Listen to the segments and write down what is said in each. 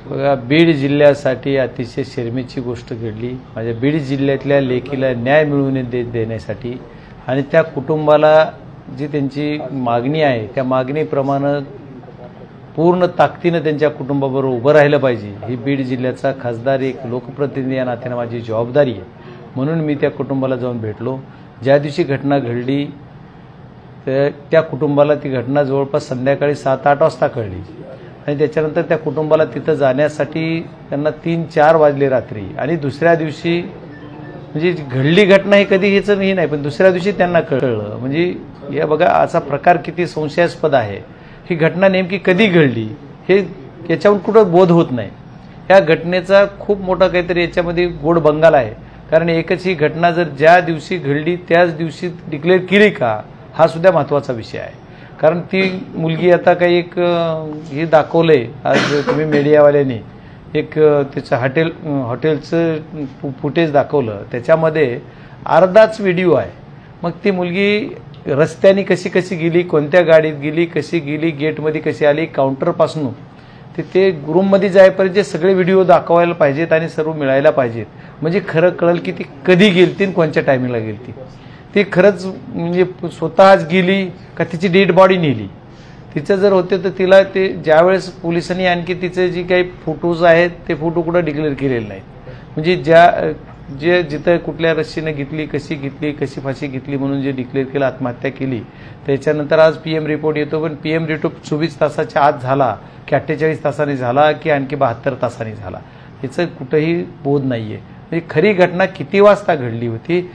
बघा, बीड जिल्ह्यासाठी अतिशय शर्मेची गोष्ट घडली। माझ्या बीड जिल्ह्यातल्या लेकीला न्याय मिळवून देण्यासाठी आणि त्या कुटुंबाला जी त्यांची मागणी आहे त्या मागणीप्रमाणे पूर्ण ताकदीने त्यांच्या कुटुंबाबरोबर उभं राहिलं पाहिजे, ही बीड जिल्ह्याचा खासदार एक लोकप्रतिनिधी या नात्याने माझी जबाबदारी आहे। म्हणून मी त्या कुटुंबाला जाऊन भेटलो। ज्या दिवशी घटना घडली त्या कुटुंबाला ती घटना जवळपास संध्याकाळी 7-8 वाजता कळली आणि त्याच्यानंतर त्या कुटुंबाला तिथं जाण्यासाठी त्यांना 3-4 वाजले रात्री। आणि दुसऱ्या दिवशी म्हणजे घडली घटना ही कधी हेच नाही, पण दुसऱ्या दिवशी त्यांना कळलं। म्हणजे या बघा, असा प्रकार किती संशयास्पद आहे। ही घटना नेमकी कधी घडली हे याच्यावर कुठं बोध होत नाही। या घटनेचा खूप मोठा काहीतरी याच्यामध्ये गोड बंगाल आहे, कारण एकच ही घटना जर ज्या दिवशी घडली त्याच दिवशी डिक्लेअर केली का, हा सुद्धा महत्त्वाचा विषय आहे। कारण ती मुलगी आता काही एक हे दाखवलंय आज तुम्ही मीडियावाल्यांनी, एक त्याचं हॉटेलचं फुटेज दाखवलं, त्याच्यामध्ये अर्धाच व्हिडिओ आहे। मग ती मुलगी रस्त्याने कशी गेली, कोणत्या गाडीत गेली, कशी गेली, गेटमध्ये कशी आली, काउंटरपासून ते रूममध्ये जाईपर्यंत सगळे व्हिडिओ दाखवायला पाहिजेत आणि सर्व मिळायला पाहिजेत, म्हणजे खरं कळेल की ती कधी गेलती आणि कोणत्या टायमिंगला गेलती। ती खरंच म्हणजे स्वतःच गेली का तिची डेड बॉडी नेली। तिचं जर होते तर तिला ते ज्यावेळेस पोलिसांनी आणखी तिचे जे काही फोटोज आहेत ते फोटो कुठं डिक्लेअर केलेले नाहीत, म्हणजे जे जिथं कुठल्या रस्सीने घेतली, कशी फाशी घेतली म्हणून जे डिक्लेअर केलं, आत्महत्या केली, त्याच्यानंतर आज PM रिपोर्ट येतो, पण PM रिपोर्ट 24 तासाच्या आत झाला की 48 तासांनी झाला की आणखी 72 तासांनी झाला, याचं कुठंही बोध नाहीये। म्हणजे खरी घटना किती वाजता घडली होती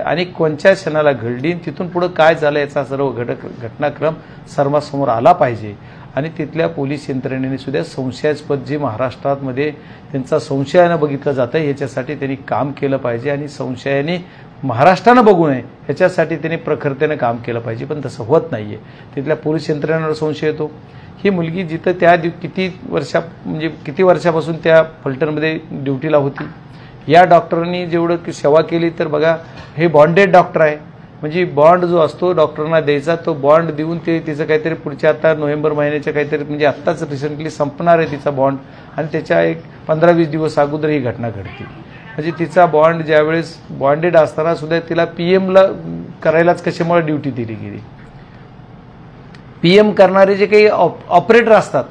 आणि कोणत्या क्षणाला घडली, तिथून पुढे काय झालं याचा सर्व घटनाक्रम सर्वांसमोर आला पाहिजे। आणि तिथल्या पोलीस यंत्रणेने सुद्धा संशयास्पद जे महाराष्ट्रामध्ये त्यांचा संशयानं बघितलं जातं याच्यासाठी त्यांनी काम केलं पाहिजे आणि संशयाने महाराष्ट्रानं बघू नये याच्यासाठी त्यांनी प्रखरतेनं काम केलं पाहिजे, पण तसं होत नाहीये। तिथल्या पोलीस यंत्रणेवर संशय येतो। ही मुलगी जिथं त्या किती वर्षापासून त्या फलटणमध्ये ड्युटीला होती, या डॉक्टरांनी जेवढं सेवा केली तर बघा, हे बॉन्डेड डॉक्टर आहे, म्हणजे बॉन्ड जो असतो डॉक्टरांना द्यायचा, तो बॉन्ड देऊन तिचं काहीतरी पुढच्या आता नोव्हेंबर महिन्याच्या काहीतरी म्हणजे आत्ताच रिसेंटली संपणार आहे तिचा बॉन्ड, आणि त्याच्या एक 15-20 दिवस अगोदर ही घटना घडते। म्हणजे तिचा बॉन्ड ज्यावेळेस बॉन्डेड असताना सुद्धा तिला PM करायलाच कशामुळे ड्युटी दिली गेली। PM करणारे जे काही ऑपरेटर असतात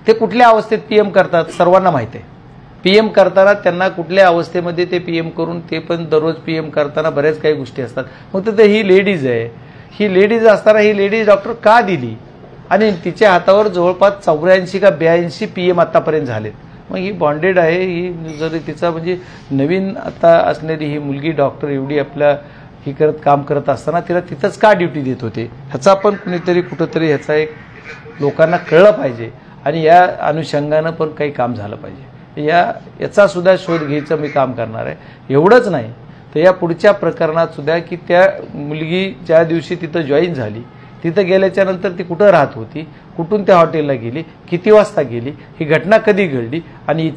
ते कुठल्या अवस्थेत PM करतात सर्वांना माहिती आहे। PM करताना त्यांना कुठल्या अवस्थेमध्ये ते PM करून ते पण दररोज PM करताना बऱ्याच काही गोष्टी असतात। मग तर ही लेडीज आहे, ही लेडीज असताना ही लेडीज डॉक्टर का दिली आणि तिच्या हातावर जवळपास 84 का 82 PM आतापर्यंत झालेत। मग ही बॉन्डेड आहे, ही जर तिचा म्हणजे नवीन आता असणारी ही मुलगी डॉक्टर एवढी आपल्या ही काम करत असताना तिला तिथंच का ड्युटी देत होते, ह्याचा पण कुणीतरी कुठंतरी ह्याचा एक लोकांना कळलं पाहिजे आणि या अनुषंगानं पण काही काम झालं पाहिजे। याचा सुद्धा शोध घ्यायचं मी काम करणार आहे। एवढंच नाही तर या पुढच्या प्रकरणात सुद्धा की त्या मुलगी ज्या दिवशी तिथं जॉईन झाली, तिथं गेल्याच्या नंतर ती कुठं राहत होती, कुठून त्या हॉटेलला गेली, किती वाजता गेली, ही घटना कधी घडली आणि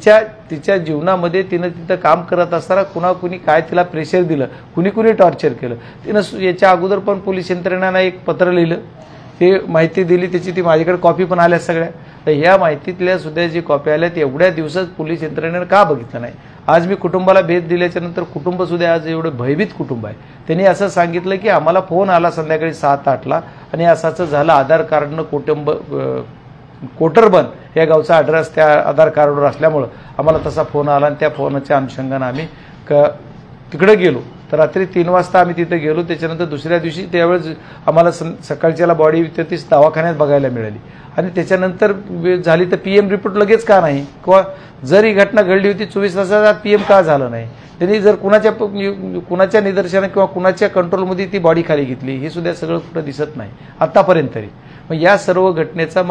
तिच्या जीवनामध्ये तिनं तिथं काम करत असताना कुणी काय तिला प्रेशर दिलं, कुणी टॉर्चर केलं, तिनं याच्या अगोदर पण पोलीस यंत्रणेला एक पत्र लिहिलं, ते माहिती दिली, त्याची ती माझ्याकडे कॉपी पण आल्या सगळ्या। तर ह्या माहितीतल्या सुद्धा जी कॉपी आल्या ते एवढ्या दिवसात पोलीस यंत्रणेनं का बघितलं नाही। आज मी कुटुंबाला भेट दिल्याच्या नंतर कुटुंब सुद्धा आज एवढं भयभीत कुटुंब आहे। त्यांनी असं सांगितलं की आम्हाला फोन आला संध्याकाळी 7-8ला आणि असं झालं, आधार कार्डनं कोटरबन या गावचा ॲड्रेस त्या आधार कार्डवर असल्यामुळं आम्हाला तसा फोन आला आणि त्या फोनच्या अनुषंगानं आम्ही तिकडे गेलो। तर रात्री 3 वाजता आम्ही तिथे गेलो। त्याच्यानंतर दुसऱ्या दिवशी त्यावेळेस आम्हाला सकाळच्याला बॉडी तीच दवाखान्यात बघायला मिळाली आणि त्याच्यानंतर झाली तर PM रिपोर्ट लगेच का नाही, किंवा जर ही घटना घडली होती 24 तासाच्या आत PM का झालं नाही, त्यांनी जर कुणाच्या निदर्शनात किंवा कुणाच्या कंट्रोलमध्ये ती बॉडी खाली घेतली, हे सुद्धा सगळं कुठं दिसत नाही आतापर्यंत तरी। मग या सर्व घटनेचा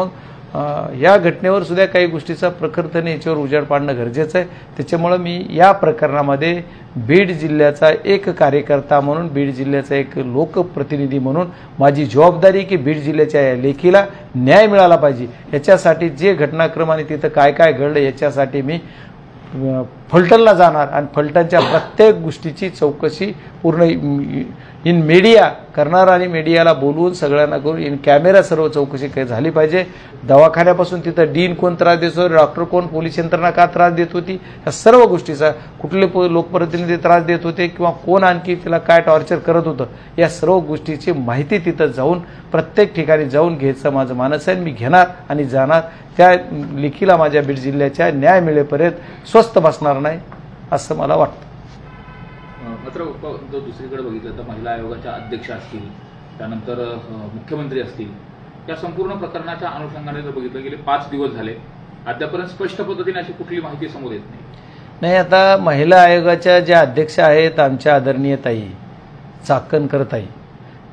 या घटनेवर सुद्धा काही गोष्टीचा प्रखरतेने याच्यावर उजेड पाडणं गरजेचं आहे। त्याच्यामुळे मी या प्रकरणामध्ये बीड जिल्ह्याचा एक कार्यकर्ता म्हणून, बीड जिल्ह्याचा एक लोकप्रतिनिधी म्हणून माझी जबाबदारी की बीड जिल्ह्याच्या या लेखीला न्याय मिळाला पाहिजे। याच्यासाठी जे घटनाक्रम आणि तिथं काय काय घडलं याच्यासाठी मी फलटणला जाणार आणि फलटणच्या प्रत्येक गोष्टीची चौकशी पूर्ण इन मीडिया करणार आणि मीडियाला बोलवून सगळ्यांना करून इन कॅमेरा सर्व चौकशी काही झाली पाहिजे। दवाखान्यापासून तिथं डीन कोण त्रास देतो, डॉक्टर कोण, पोलीस यंत्रणा का त्रास देत होती, या सर्व गोष्टीचा कुठले लोकप्रतिनिधी त्रास देत होते किंवा कोण आणखी तिला काय टॉर्चर करत होतं, या सर्व गोष्टीची माहिती तिथं जाऊन प्रत्येक ठिकाणी जाऊन घ्यायचं माझं मानस आहे। मी घेणार आणि जाणार। त्या लेखीला माझ्या बीड जिल्ह्याच्या न्याय मिळेपर्यंत स्वस्थ बसणार नाही असं मला वाटतं। मात्र जर दुसरीकडे बघितलं तर महिला आयोगाच्या अध्यक्ष असतील, त्यानंतर मुख्यमंत्री असतील, या संपूर्ण प्रकरणाच्या अनुषंगाने जर बघितलं गेले 5 दिवस झाले, अद्यापर्यंत स्पष्ट पद्धतीने अशी कुठली माहिती समोर येत नाही। आता महिला आयोगाच्या ज्या अध्यक्ष आहेत आमच्या आदरणीय ताई चाकणकर ताई,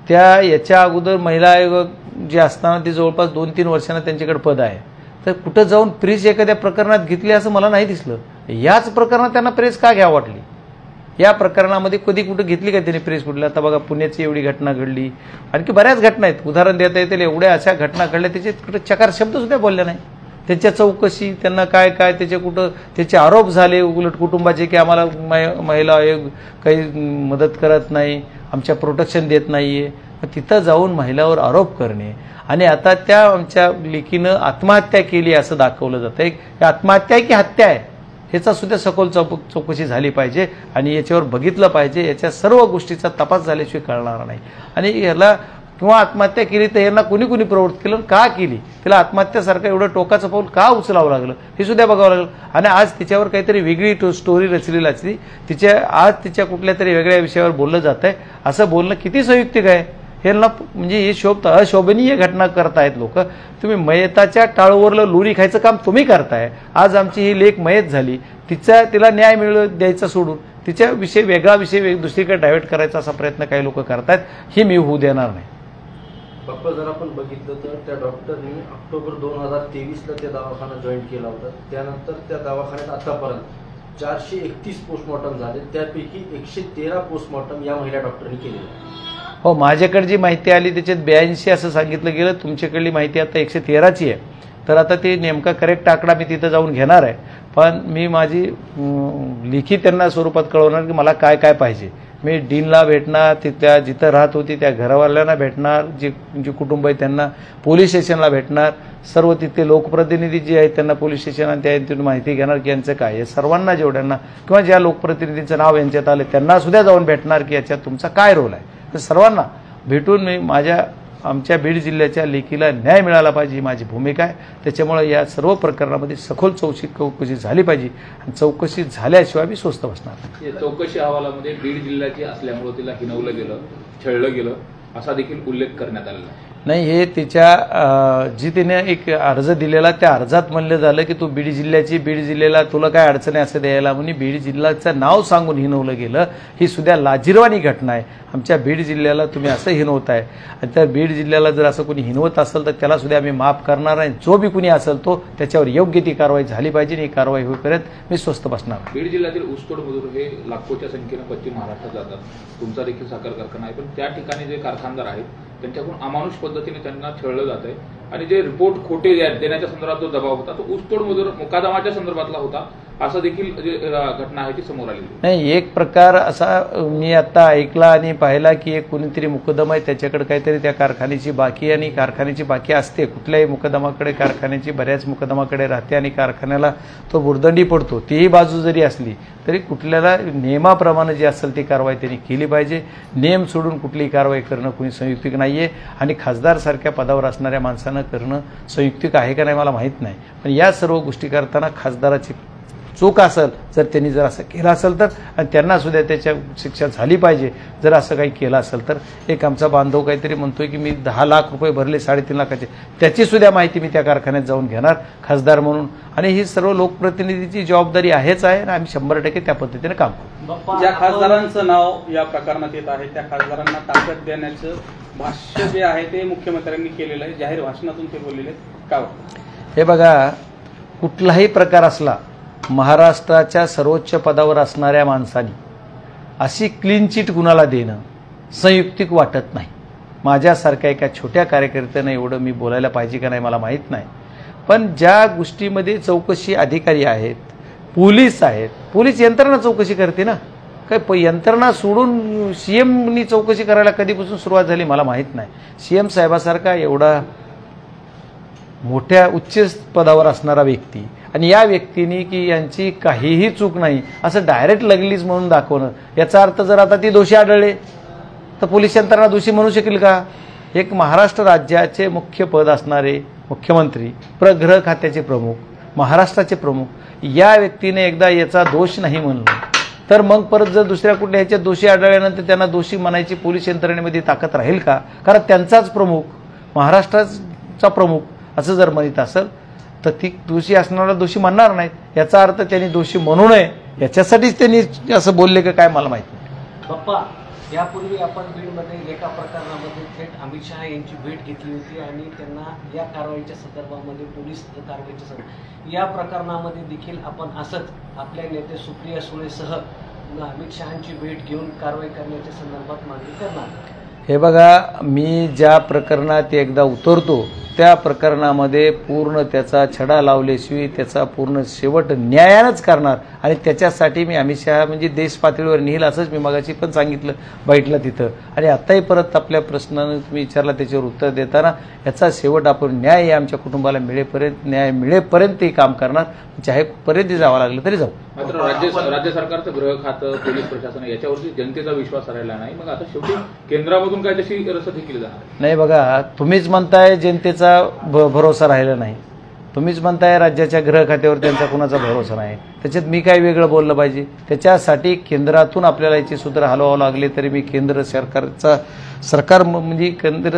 त्या याच्या अगोदर महिला आयोग जे असताना ते जवळपास 2-3 वर्षांना त्यांच्याकडे पद आहे, तर कुठं जाऊन प्रेस एखाद्या प्रकरणात घेतली असं मला नाही दिसलं। याच प्रकरणात त्यांना प्रेस का घ्यावं वाटली? या प्रकरणामध्ये कधी कुठं घेतली का त्यांनी प्रेस कुठल्या? आता बघा पुण्याची एवढी घटना घडली, आणखी बऱ्याच घटना आहेत, उदाहरण देता येतील, एवढ्या अशा घटना घडल्या त्याचे कुठं चकार शब्द सुद्धा बोलले नाही। त्याच्या चौकशी, त्यांना काय काय त्याचे कुठं त्याचे आरोप झाले उलट कुटुंबाचे की आम्हाला महिला आयोग काही मदत करत नाही, आमच्या प्रोटेक्शन देत नाहीये। तिथं जाऊन महिलावर आरोप करणे आणि आता त्या आमच्या लेकीनं आत्महत्या केली असं दाखवलं जातं। एक आत्महत्या आहे की हत्या आहे ह्याचा सुद्धा सखोल चौकशी झाली पाहिजे आणि याच्यावर बघितलं पाहिजे। याच्या सर्व गोष्टीचा तपास झाल्याशिवाय कळणार नाही। आणि याला किंवा आत्महत्या केली तर यांना कुणी कुणी प्रवृत्त केलं, का केली, तिला आत्महत्यासारखं एवढं टोकाचं पाऊल का उचलावं लागलं हे सुद्धा बघावं लागलं। आणि आज तिच्यावर काहीतरी वेगळी स्टोरी रचलेली असली, आज तिच्या कुठल्या तरी वेगळ्या विषयावर बोललं जात आहे, असं बोलणं किती संयुक्तिक आहे? यांना म्हणजे हे अशोभनीय घटना करतायत लोक। तुम्ही मयताच्या टाळूवरलं लोणी खायचं काम तुम्ही करताय। आज आमची ही लेक मयत झाली, तिला न्याय द्यायचा सोडून तिच्या विषय वेगळा विषय दुसरीकडे डायव्हर्ट करायचा असा प्रयत्न काही लोक करतायत, हे मी होऊ देणार नाही। बाप्पा, जर आपण बघितलं तर त्या डॉक्टरनी ऑक्टोबर 2023ला त्या दवाखाना जॉईन केला होता। त्यानंतर त्या दवाखान्यात आतापर्यंत 431 पोस्टमॉर्टम झाले, त्यापैकी 113 पोस्टमॉर्टम या महिला डॉक्टरनी केलेले। हो, माझ्याकडे जी माहिती आली त्याच्यात 82 असं सांगितलं गेलं, तुमच्याकडली माहिती आता 113ची आहे। तर आता ते नेमका करेक्ट आकडा मी तिथं जाऊन घेणार आहे, पण मी माझी लिखित त्यांना स्वरूपात कळवणार की मला काय काय पाहिजे। मी डीनला भेटणार, तिथल्या जिथं राहत होती त्या घरवाल्यांना भेटणार, जे कुटुंब आहे त्यांना, पोलीस स्टेशनला भेटणार, सर्व तिथले लोकप्रतिनिधी जे आहेत त्यांना पोलीस स्टेशन आणि त्यांतून माहिती घेणार की यांचं काय आहे। सर्वांना जेवढ्यांना किंवा ज्या लोकप्रतिनिधींचं नाव यांच्यात आलं त्यांना सुद्धा जाऊन भेटणार की याच्यात तुमचा काय रोल आहे। तर सर्वांना भेटून मी आमच्या बीड जिल्ह्याच्या लेकीला न्याय मिळाला पाहिजे ही माझी भूमिका आहे। त्याच्यामुळे या सर्व प्रकरणामध्ये सखोल चौकशी झाली पाहिजे आणि चौकशी झाल्याशिवाय मी स्वस्थ बसणार नाही। चौकशी अहवालामध्ये बीड जिल्ह्याची असल्यामुळे तिला हिनवलं गेलं, छळलं गेलं असा देखील उल्लेख करण्यात आलेला नाही। हे तिच्या जी तिने एक अर्ज दिलेला त्या अर्जात म्हणलं झालं की तू बीड जिल्ह्याची, बीड जिल्ह्याला तुला काय अडचण आहे असं द्यायला म्हणून बीड जिल्ह्याचं नाव सांगून हिनवलं गेलं, ही सुद्धा लाजिरवाणी घटना आहे। आमच्या बीड जिल्ह्याला तुम्ही असं हिनवताय आणि त्या बीड जिल्ह्याला जर असं कोणी हिनवत असेल तर त्याला सुद्धा आम्ही माफ करणार आहे। जो बी कुणी असेल तो त्याच्यावर योग्य ती कारवाई झाली पाहिजे, ही कारवाई होईपर्यंत मी स्वस्थ बसणार। बीड जिल्ह्यातील ऊसतोड मजूर हे लाखोच्या संख्येनं पश्चिम महाराष्ट्रात जातात, तुमचा देखील साखर कारखाना आहे, पण त्या ठिकाणी जे कारखानदार आहेत त्यांच्याकडून अमानुष पद्धतीने त्यांना छळलं जात आहे आणि जे रिपोर्ट खोटे देण्याच्या संदर्भात जो दबाव होता तो ऊसतोड मजूर मुकादमाच्या संदर्भातला होता असं देखील जे घटना आहे ती समोर आली नाही। एक प्रकार असा मी आता ऐकला आणि पाहिला की एक कोणीतरी मुकदमा आहे, त्याच्याकडे काहीतरी त्या कारखान्याची बाकी आणि कारखान्याची बाकी असते, कुठल्याही मुकदमाकडे कारखान्याची बऱ्याच मुकदमाकडे राहते आणि कारखान्याला तो बुरदंडी पडतो। तीही बाजू जरी असली तरी कुठल्याला नियमाप्रमाणे जी असेल ती कारवाई त्यांनी केली पाहिजे। नियम सोडून कुठलीही कारवाई करणं कोणी संयुक्तिक नाहीये आणि खासदार सारख्या पदावर असणाऱ्या माणसानं करणं संयुक्तिक आहे का नाही मला माहीत नाही, पण या सर्व गोष्टी करताना खासदाराची चूक असेल जर त्यांनी जर असं केलं असेल तर, आणि त्यांना सुद्धा त्याच्या शिक्षा झाली पाहिजे जर असं काही केलं असेल तर। एक आमचा बांधव काहीतरी म्हणतोय की मी 10 लाख रुपये भरले 3.5 लाखाचे, त्याची सुद्धा माहिती मी त्या कारखान्यात जाऊन घेणार खासदार म्हणून। आणि ही सर्व लोकप्रतिनिधीची जबाबदारी आहेच आहे आणि आम्ही 100% त्या पद्धतीने काम करू। ज्या खासदारांचं नाव या प्रकरणात येत आहे त्या खासदारांना ताकद देण्याचं भाष्य जे आहे ते मुख्यमंत्र्यांनी केलेलं आहे, जाहीर भाषणातून ते बोललेले का? हे बघा, कुठलाही प्रकार असला महाराष्ट्राच्या सर्वोच्च पदावर असणाऱ्या माणसांनी अशी क्लीन चिट कुणाला देणं संयुक्तिक वाटत नाही। माझ्यासारख्या एका छोट्या कार्यकर्त्यानं एवढं मी बोलायला पाहिजे का नाही मला माहीत नाही, पण ज्या गोष्टीमध्ये चौकशी अधिकारी आहेत, पोलीस आहेत, पोलीस यंत्रणा चौकशी करते ना। काय यंत्रणा सोडून सीएमनी चौकशी करायला कधीपासून सुरुवात झाली मला माहीत नाही. सीएम साहेबासारखा एवढा मोठ्या उच्च पदावर असणारा व्यक्ती आणि या व्यक्तीने की यांची काहीही चूक नाही असं डायरेक्ट लगलीच म्हणून दाखवणं, याचा अर्थ जर आता ती दोषी आढळले तर पोलीस यंत्रणा दोषी म्हणू शकेल का? एक महाराष्ट्र राज्याचे मुख्य पद असणारे मुख्यमंत्री, गृह खात्याचे प्रमुख, महाराष्ट्राचे प्रमुख, या व्यक्तीने एकदा याचा दोष नाही म्हणलं तर मग परत जर दुसऱ्या कुठल्या ह्याच्यात दोषी आढळल्यानंतर त्यांना दोषी म्हणायची पोलीस यंत्रणेमध्ये ताकद राहील का? कारण त्यांचाच प्रमुख, महाराष्ट्राचा प्रमुख असं जर म्हणत असेल तर ती दोषी असणारा दोषी म्हणणार नाहीत. याचा अर्थ त्यांनी दोषी म्हणू नये याच्यासाठीच त्यांनी असं बोलले का काय मला माहिती नाही. बाप्पा, यापूर्वी आपण बीडमध्ये एका प्रकरणामध्ये थेट अमित शहा यांची भेट घेतली होती आणि त्यांना या कारवाईच्या संदर्भामध्ये पोलीस कारवाईच्या या प्रकरणामध्ये देखील आपण असंच आपल्या नेते सुप्रिया सुळेसह अमित शहांची भेट घेऊन कारवाई करण्याच्या संदर्भात मागणी करणार. हे बघा, मी ज्या प्रकरणात एकदा उतरतो त्या प्रकरणामध्ये पूर्ण त्याचा छडा लावल्याशिवाय त्याचा पूर्ण शेवट न्यायानंच करणार आणि त्याच्यासाठी मी अमित शहा म्हणजे देश पातळीवर नेईल असंच मी मगाशी पण सांगितलं बैठला तिथं. आणि आत्ताही परत आपल्या प्रश्नानं तुम्ही विचारला त्याच्यावर उत्तर देताना याचा शेवट आपण न्याय आमच्या कुटुंबाला न्याय मिळेपर्यंत हे काम करणार, चाहेपर्यंत जावं लागलं तरी जाऊ. मात्र राज्य सरकारचं गृह खातं, पोलीस प्रशासन याच्यावरती जनतेचा विश्वास राहिला नाही. मग आता शेवटी केंद्रामधून काय तशी रसद केली जाणार नाही. बघा, तुम्हीच म्हणताय जनतेचा भरोसा राहिला नाही, तुम्हीच म्हणताय राज्याच्या गृह खात्यावर त्यांचा कुणाचा भरोसा नाही, त्याच्यात मी काय वेगळं बोललं पाहिजे? त्याच्यासाठी केंद्रातून आपल्याला याची सूत्र हलवावं लागले तरी मी केंद्र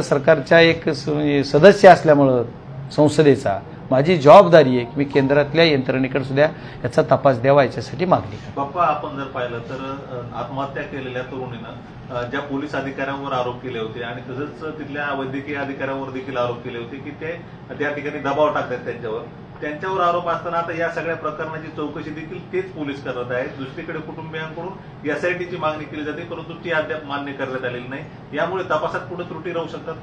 सरकारच्या एक सदस्य असल्यामुळं संसदेचा माझी जबाबदारी आहे की मी केंद्रातल्या यंत्रणेकडे सुद्धा याचा तपास द्यावा याच्यासाठी मागणी करतो. बाप्पा, आपण जर पाहिलं तर आत्महत्या केलेल्या तरुणीनं ज्या पोलीस अधिकाऱ्यांवर आरोप केले होते आणि तसंच तिथल्या वैद्यकीय अधिकाऱ्यांवर देखील आरोप केले होते की ते त्या ठिकाणी दबाव टाकतात त्यांच्यावर आरोप असताना आता या सगळ्या प्रकरणाची चौकशी देखील तेच पोलीस करत आहेत. दुसरीकडे कुटुंबियांकडून एसआयटीची मागणी केली जाते परंतु ती अद्याप मान्य करण्यात आलेली नाही. यामुळे तपासात पुढे त्रुटी राहू शकतात.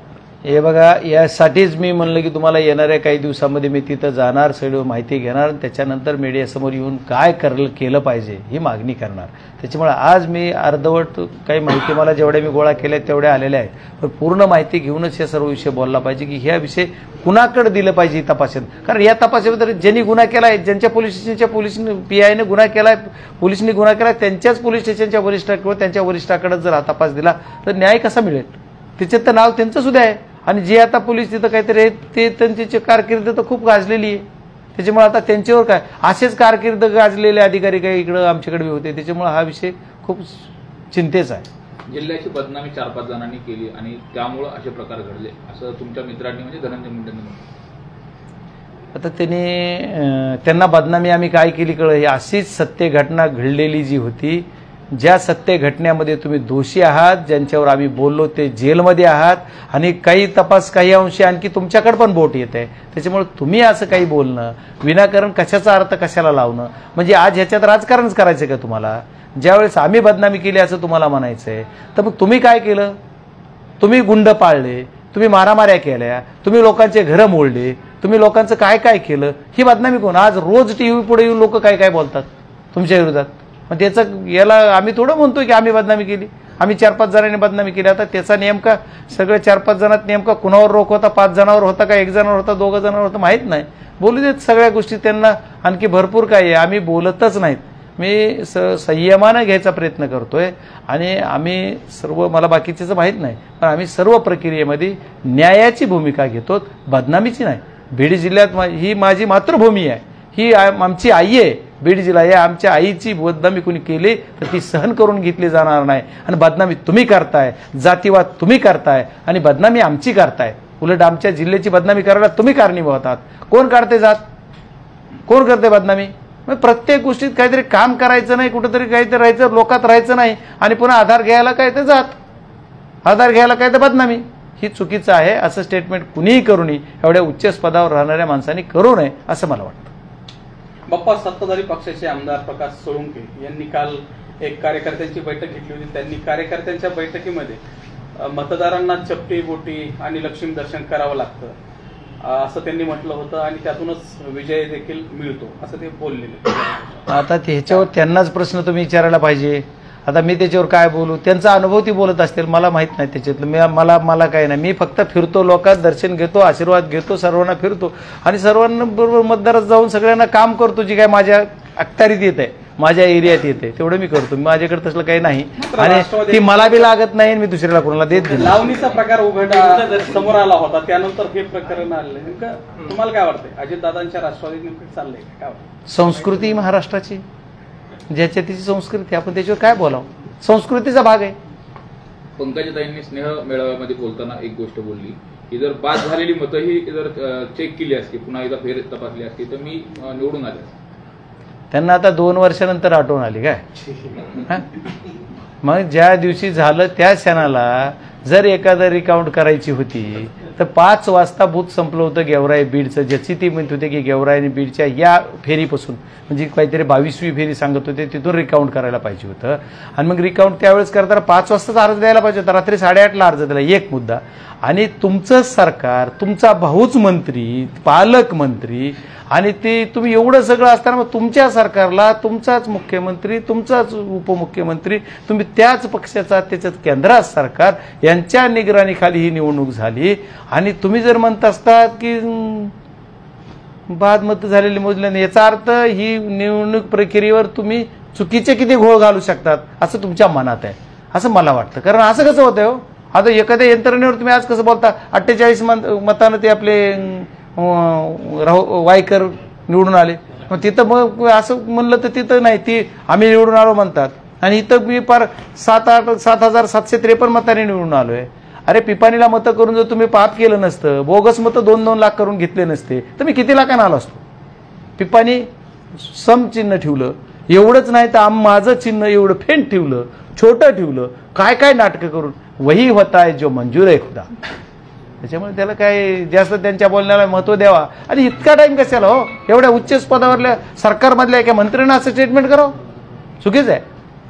हे बघा, यासाठीच मी म्हणलं की तुम्हाला येणाऱ्या काही दिवसांमध्ये मी तिथं जाणार, सगळं माहिती घेणार, त्याच्यानंतर मीडियासमोर येऊन काय केलं पाहिजे ही मागणी करणार. त्याच्यामुळे आज मी अर्धवट काही माहिती मला जेवढ्या मी गोळा केल्या तेवढ्या आलेल्या आहेत, पण पूर्ण माहिती घेऊनच हे सर्व विषय बोलला पाहिजे की ह्या विषय कुणाकडे दिलं पाहिजे तपासात. कारण या तपासामध्ये ज्यांनी गुन्हा केला आहे, ज्यांच्या पोलीस स्टेशनच्या PI ने गुन्हा केलाय, पोलिसांनी गुन्हा केला, त्यांच्याच पोलीस स्टेशनच्या वरिष्ठाकडे त्यांच्या वरिष्ठाकडे जर हा तपास दिला तर न्याय कसा मिळेल? त्याच्यात तर नाव त्यांचं सुद्धा आहे आणि जे आता पोलीस तिथं काहीतरी आहेत ते त्यांची कारकीर्द तर खूप गाजलेली आहे. त्याच्यामुळे आता त्यांच्यावर काय असेच कारकीर्द गाजलेले अधिकारी काही इकडं आमच्याकडे होते. त्याच्यामुळे हा विषय खूप चिंतेचा आहे. जिल्ह्याची बदनामी 4-5 जणांनी केली आणि त्यामुळे असे प्रकार घडले असं तुमच्या मित्रांनी म्हणजे धनंजय मुंडेंनी म्हटलं. आता त्यांना बदनामी आम्ही काय केली कळलं? अशीच सत्य घटना घडलेली जी होती, ज्या सत्य घटनेमध्ये तुम्ही दोषी आहात, ज्यांच्यावर आम्ही बोललो ते जेलमध्ये आहात आणि काही तपास काही अंशी आणखी तुमच्याकडे पण बोट येत आहे. त्याच्यामुळे तुम्ही असं काही बोलणं विनाकारण कशाचा अर्थ कशाला लावणं, म्हणजे आज ह्याच्यात राजकारणच करायचं का तुम्हाला? ज्यावेळेस आम्ही बदनामी केली असं तुम्हाला म्हणायचंय तर मग तुम्ही काय केलं? तुम्ही गुंड पाळले, तुम्ही मारामाऱ्या केल्या, तुम्ही लोकांचे घरं मोडले, तुम्ही लोकांचं काय काय केलं, ही बदनामी कोण? आज रोज टीव्ही पुढे येऊन लोक काय काय बोलतात तुमच्या विरोधात. मग त्याचं याला आम्ही थोडं म्हणतोय की आम्ही बदनामी केली, आम्ही 4-5 जणांनी बदनामी केली. आता त्याचा नेमका सगळ्या 4-5 जणात नेमका कुणावर रोख होता? 5 जणांवर होता का 1 जणांवर होता, 2 जणांवर होता, माहीत नाही. बोलू देत सगळ्या गोष्टी, त्यांना आणखी भरपूर काय आहे. आम्ही बोलतच नाहीत. मी संयमानं घ्यायचा प्रयत्न करतोय आणि आम्ही सर्व, मला बाकीचं माहीत नाही, पण आम्ही सर्व प्रक्रियेमध्ये न्यायाची भूमिका घेतो, बदनामीची नाही. बीड जिल्ह्यात ही माझी मातृभूमी आहे, ही आमची आई आहे. बीड जिल्हा या आमच्या आईची बदनामी कोणी केली तर ती सहन करून घेतली जाणार नाही. आणि बदनामी तुम्ही करताय, जातीवाद तुम्ही करताय आणि बदनामी आमची करताय. उलट आमच्या जिल्ह्याची बदनामी करायला तुम्ही कारणीभूत आहात. कोण काढते जात? कोण करते बदनामी? मग प्रत्येक गोष्टीत काहीतरी काम करायचं नाही, कुठेतरी काहीतरी राहायचं, लोकात राहायचं नाही आणि पुन्हा आधार घ्यायला काय ते जात, आधार घ्यायला काय तर बदनामी. ही चुकीचं आहे. असं स्टेटमेंट कुणीही करू नये, एवढ्या उच्च पदावर राहणाऱ्या माणसांनी करू नये असं मला वाटतं. बाप्पा, सत्ताधारी पक्षाचे आमदार प्रकाश सोळुंके यांनी काल एक कार्यकर्त्यांची बैठक घेतली होती. त्यांनी कार्यकर्त्यांच्या बैठकीमध्ये मतदारांना चपटी बोटी आणि लक्ष्मी दर्शन करावं लागतं असं त्यांनी म्हटलं होतं आणि त्यातूनच विजय देखील मिळतो असं ते बोललेले. आता ह्याच्यावर त्यांनाच प्रश्न तुम्ही विचारायला पाहिजे. आता मी त्याच्यावर काय बोलू, त्यांचा अनुभव ती बोलत असतील, मला माहित नाही त्याच्यातलं. मला काही नाही, मी फक्त फिरतो, लोकांत दर्शन घेतो, आशीर्वाद घेतो, सर्वांना फिरतो आणि सर्वांना बरोबर मतदारात जाऊन सगळ्यांना काम करतो, जी काय माझ्या अखत्यारीत येत आहे, माझ्या एरियात येते तेवढं मी करतो. माझ्याकडे तसलं काही नाही आणि ती मला बी लागत नाही आणि मी दुसऱ्याला कोणाला देत नाही. लावणीचा प्रकार उघडा समोर आला होता, त्यानंतर हे प्रकरण आलं. नेमकं तुम्हाला काय वाटतंय, अजितदादांच्या राष्ट्रवादीत नेमकं चाललंय काय वाटतं? संस्कृती महाराष्ट्राची, ज्याच्या तिची संस्कृती, आपण त्याच्यावर काय बोलावं, संस्कृतीचा भाग आहे. पंकजाताईंनी स्नेह मेळाव्यामध्ये बोलताना एक गोष्ट बोलली की जर बाद झालेली मतंही जर चेक केली असती, पुन्हा एकदा फेर तपासली असती तर मी निवडून आले असते. त्यांना आता 2 वर्षानंतर आठवण आली काय? मग ज्या दिवशी झालं त्या क्षणाला जर एखादं रिकाउंट करायची होती तर 5 वाजता बूथ संपलं होतं गेवराई बीडचं, ज्याची ती म्हणत होते की गेवराई आणि बीडच्या या फेरीपासून म्हणजे काहीतरी 22वी फेरी सांगत होते, तिथून रिकाउंट करायला पाहिजे होतं. आणि मग रिकाउंट त्यावेळेस करताना 5 वाजताच अर्ज द्यायला पाहिजे होता, रात्री 8:30ला अर्ज दिला. एक मुद्दा. आणि तुमचं सरकार, तुमचा भाऊच मंत्री, पालकमंत्री आणि ते तुम्ही एवढं सगळं असताना मग तुमच्या सरकारला तुमचाच मुख्यमंत्री, तुमचाच उपमुख्यमंत्री, तुम्ही त्याच पक्षाचा, त्याच्यात केंद्रात सरकार यांच्या निगराणीखाली ही निवडणूक झाली. आणि तुम्ही जर म्हणत असतात की बाद मत झालेली मोजले नाही, याचा अर्थ ही निवडणूक प्रक्रियेवर तुम्ही चुकीचे किती घोळ घालू शकतात असं तुमच्या मनात आहे, असं मला वाटतं. कारण असं कसं होतंय हो, आता एखाद्या यंत्रणेवर तुम्ही आज कसं बोलता, 48 मतानं ते आपले वायकर निवडून आले, मग तिथं मग असं म्हणलं तर तिथं नाही, ती आम्ही निवडून आलो म्हणतात. आणि इथं मी फार 7,753 मतांनी निवडून आलोय. अरे पिपाणीला मतं करून जर तुम्ही पाप केलं नसतं, बोगस मतं 2-2 लाख करून घेतले नसते तर मी किती लाखांना आलो असतो. पिपाणी सम चिन्ह ठेवलं, एवढंच नाही तर माझं चिन्ह एवढं फेंट ठेवलं, छोटं ठेवलं, काय काय नाटकं करून. वही होता है जो मंजूर आहे खुदा. त्याच्यामुळे त्याला काय जास्त त्यांच्या बोलण्याला महत्व द्यावा. आणि इतका टाइम कशाला हो, एवढ्या उच्च पदावरल्या सरकारमधल्या एका मंत्र्यांना असं स्टेटमेंट करावं चुकीचं आहे.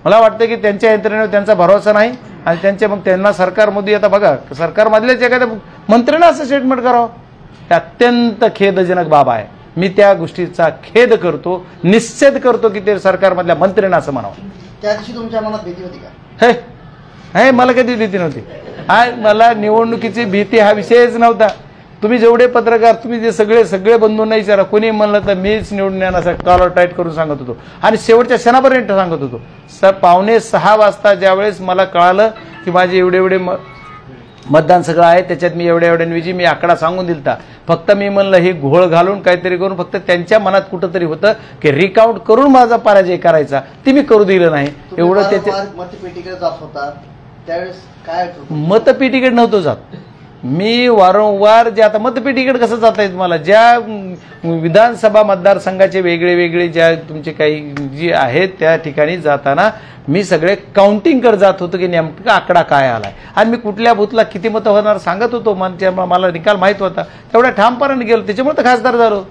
मला वाटतं की त्यांच्या यंत्रणेवर त्यांचा भरोसा नाही आणि त्यांच्या मग त्यांना सरकारमध्ये आता बघा सरकारमधल्याच एखाद्या मंत्र्यांना असं स्टेटमेंट करावं, हे अत्यंत खेदजनक बाब आहे. मी त्या गोष्टीचा खेद करतो, निश्चित करतो की ते सरकारमधल्या मंत्र्यांना असं म्हणावं. त्या दिवशी तुमच्या मनात भीती होती का? हे मला कधी भीती नव्हती. मला निवडणुकीची भीती हा विषयच नव्हता. तुम्ही जेवढे पत्रकार, तुम्ही जे सगळे बंधूंना विचारा, कोणी म्हणलं तर मीच निवडून येणार कॉलर टाईट करून सांगत होतो आणि शेवटच्या क्षणापर्यंत सांगत होतो. 5:45 वाजता ज्यावेळेस मला कळालं की माझे एवढे मतदान सगळं आहे, त्याच्यात मी एवढ्या मी आकडा सांगून दिलता. फक्त मी म्हणलं हे घोळ घालून काहीतरी करून फक्त त्यांच्या मनात कुठंतरी होतं की रिकाउंट करून माझा पराजय करायचा, ते मी करू दिलं नाही. एवढं त्याच्या मतपेटीकडे जात होता त्यावेळेस काय मतपेटीकडे नव्हतो जात मी वारंवार. जे आता मतपेटीकडे कसं जाता येत मला, ज्या विधानसभा मतदारसंघाचे वेगळे ज्या तुमचे काही जी आहेत त्या ठिकाणी जाताना मी सगळे काउंटिंग करत जात होतो की नेमका आकडा काय आलाय आणि मी कुठल्या बूथला किती मतं होणार सांगत होतो. मला निकाल माहित होता, तेवढ्या ठामपणाने गेलो, त्याच्यामुळे तर खासदार झालो.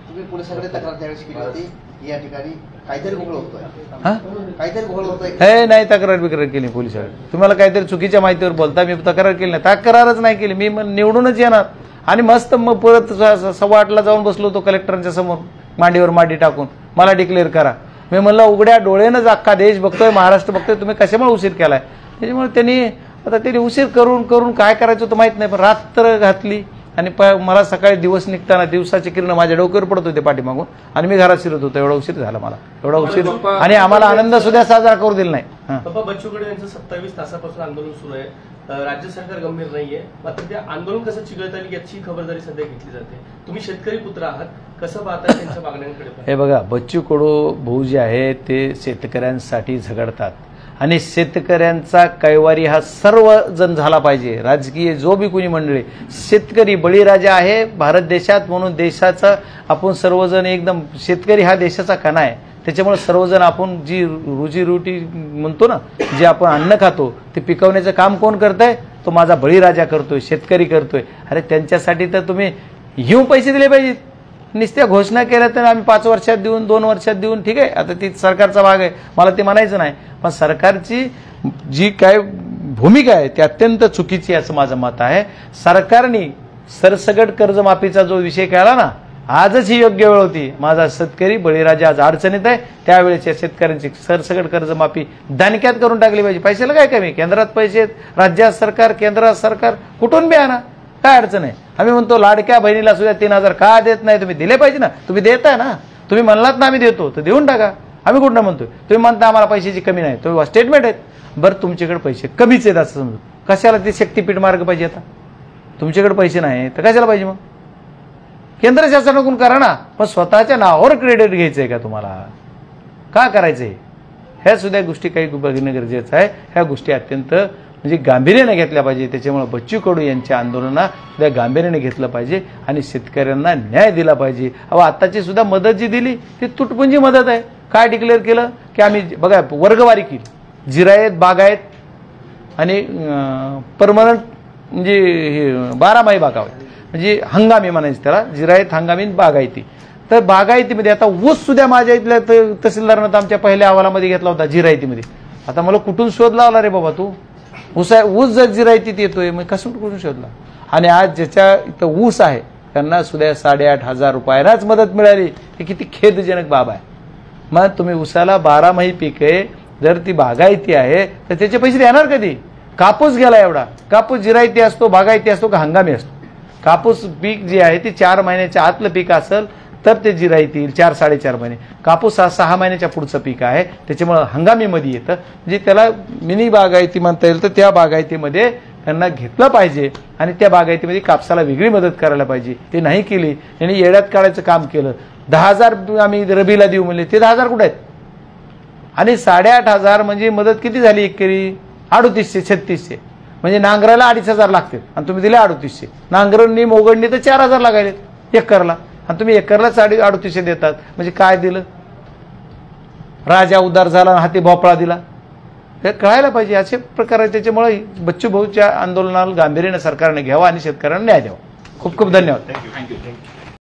तुम्ही पोलिसांकडे तक्रार त्यावेळेस केली होती, या ठिकाणी काहीतरी घोळ होतोय. हे नाही तक्रार केली पोलिसांकडे. तुम्हाला काहीतरी चुकीच्या माहितीवर बोलता, मी तक्रार केली नाही, तक्रारच नाही केली. मी निवडूनच येणार आणि मस्त मग परत 8:15 जाऊन बसलो होतो कलेक्टरांच्या समोर, मांडीवर मांडी टाकून मला डिक्लेअर करा. मी म्हणलं उघड्या डोळ्यानंच अख्खा देश बघतोय, महाराष्ट्र बघतोय, तुम्ही कशामुळे उशीर केलाय. त्याच्यामुळे त्यांनी उशीर करून काय करायचं होतं माहित नाही, पण रात्र घातली आणि मला सकाळी दिवस निघताना दिवसाचे किरण माझ्या डोक्यावर पडत होते पाठीमागून आणि मी घरात शिरत होतो. एवढा उशीर झाला मला, एवढा उशीर आणि आम्हाला आनंद सुद्धा साजरा करू दिला नाही. बाप्पा बच्चू कडू यांचं 27 तासापासून आंदोलन सुरू आहे. राज्य सरकार गंभीर नाहीये, मात्र ते आंदोलन कसं चिघळता येईल याची खबरदारी सध्या घेतली जाते. तुम्ही शेतकरी पुत्र आहात, कसं पाहता त्यांच्या मागण्यांकडे? हे बघा, बच्चू कडू भाऊ जे आहेत ते शेतकऱ्यांसाठी झगडतात आणि शेतकऱ्यांचा कैवारी हा सर्वजण झाला पाहिजे. राजकीय जो बी कोणी मंडळी, शेतकरी बळीराजा आहे भारत देशात, म्हणून देशाचा आपण सर्वजण एकदम, शेतकरी हा देशाचा कणा आहे. त्याच्यामुळे सर्वजण आपण जी रोजीरोटी म्हणतो ना, जे आपण अन्न खातो ते पिकवण्याचं काम कोण करतंय? तो माझा बळीराजा करतोय, शेतकरी करतोय. अरे त्यांच्यासाठी तर तुम्ही घेऊन पैसे दिले पाहिजेत. नुसत्या घोषणा केल्या तर आम्ही 5 वर्षात देऊन 2 वर्षात देऊन, ठीक आहे, आता ती सरकारचा भाग आहे, मला ते म्हणायचं नाही, पण सरकारची जी काय भूमिका आहे ती अत्यंत चुकीची असं माझं मत आहे. सरकारने सरसगट कर्जमाफीचा जो विषय केला ना, आजच ही योग्य वेळ होती. माझा शेतकरी बळीराजा आज अडचणीत आहे. त्यावेळेच्या शेतकऱ्यांची सरसकट कर्जमाफी दणक्यात करून टाकली पाहिजे. पैशाला काय कमी, केंद्रात पैसे आहेत, राज्यात सरकार, केंद्रात सरकार, कुठून बी आणा, काय अडचण आहे. आम्ही म्हणतो लाडक्या बहिणीला सुद्धा 3,000 का देत नाही, तुम्ही दिले पाहिजे ना. तुम्ही देताय ना, तुम्ही म्हणलात ना आम्ही देतो तर देऊन टाका. आम्ही कुठं म्हणतोय, तुम्ही म्हणता आम्हाला पैशाची कमी नाही, तुम्ही स्टेटमेंट आहेत. बरं तुमच्याकडे पैसे कमीच आहेत असं समजू, कशाला ते शक्तीपीठ मार्ग पाहिजे. आता तुमच्याकडे पैसे नाही तर कशाला पाहिजे मग. केंद्र शासनाकडून करा ना, पण स्वतःच्या नावावर क्रेडिट घ्यायचंय का तुम्हाला, का करायचंय. ह्या सुद्धा गोष्टी काही बघणं गरजेचं आहे. ह्या गोष्टी अत्यंत म्हणजे गांभीर्याने घेतल्या पाहिजे. त्याच्यामुळे बच्चू कडू यांच्या आंदोलनाला सुद्धा गांभीर्याने घेतलं पाहिजे आणि शेतकऱ्यांना न्याय दिला पाहिजे. अहो आताची सुद्धा मदत जी दिली ती तुटपुंजी मदत आहे. काय डिक्लेअर केलं की आम्ही बघा वर्गवारी केली, जिरायत, बागायत आणि परमनंट म्हणजे 12माही बागायत म्हणजे हंगामी म्हणायचं त्याला, जिरायत, हंगामी, बागायती. तर बागायतीमध्ये आता ऊस सुद्धा माझ्या इथल्या तहसीलदारानं तर आमच्या पहिल्या अहवालामध्ये घेतला होता जिरायतीमध्ये. आता मला कुठून शोध लावला रे बाबा तू, ऊस जर जिरायतीत येतोय मग कसं कुठून शोधला. आणि आज ज्याच्या इथं ऊस आहे त्यांना सुद्धा 8,500 रुपयालाच मदत मिळाली. ही किती खेदजनक बाब आहे. मग तुम्ही ऊसाला 12माही पीक आहे, जर ती बागायती आहे तर त्याचे पैसे देणार कधी. कापूस गेला एवढा, कापूस जिरायती असतो, बागायती असतो का हंगामी असतो. कापूस पीक जे आहे ते 4 महिन्याच्या आतलं पीक असेल तर ते जिरायती येईल, 4-4.5 महिने. कापूस हा 6 महिन्याच्या पुढचं पीक आहे, त्याच्यामुळे हंगामीमध्ये येतं. म्हणजे त्याला मिनी बागायती म्हणता येईल. तर त्या बागायतीमध्ये त्यांना घेतलं पाहिजे आणि त्या बागायतीमध्ये कापसाला वेगळी मदत करायला पाहिजे. ते नाही केली, त्यांनी येड्यात काढायचं काम केलं. 10,000 आम्ही रबीला देऊ म्हणले, ते 10,000 कुठे आहेत. आणि 8,500 म्हणजे मदत किती झाली एकरी, 3800-3600. म्हणजे नांगराला 2,500 लागतील आणि तुम्ही दिले 3800. नांगरणी मोगडणी तर 4,000 लागायले एकरला आणि तुम्ही एकरला 3800 देतात. म्हणजे काय दिलं, राजा उद्धार झाला आणि हाती भोपळा दिला. हे कळायला पाहिजे. असे प्रकार आहे. त्याच्यामुळे बच्चू भाऊच्या आंदोलनाला गांभीर्याने सरकारने घ्यावा आणि शेतकऱ्यांना न्याय द्यावा. खूप खूप धन्यवाद. थँक्यू.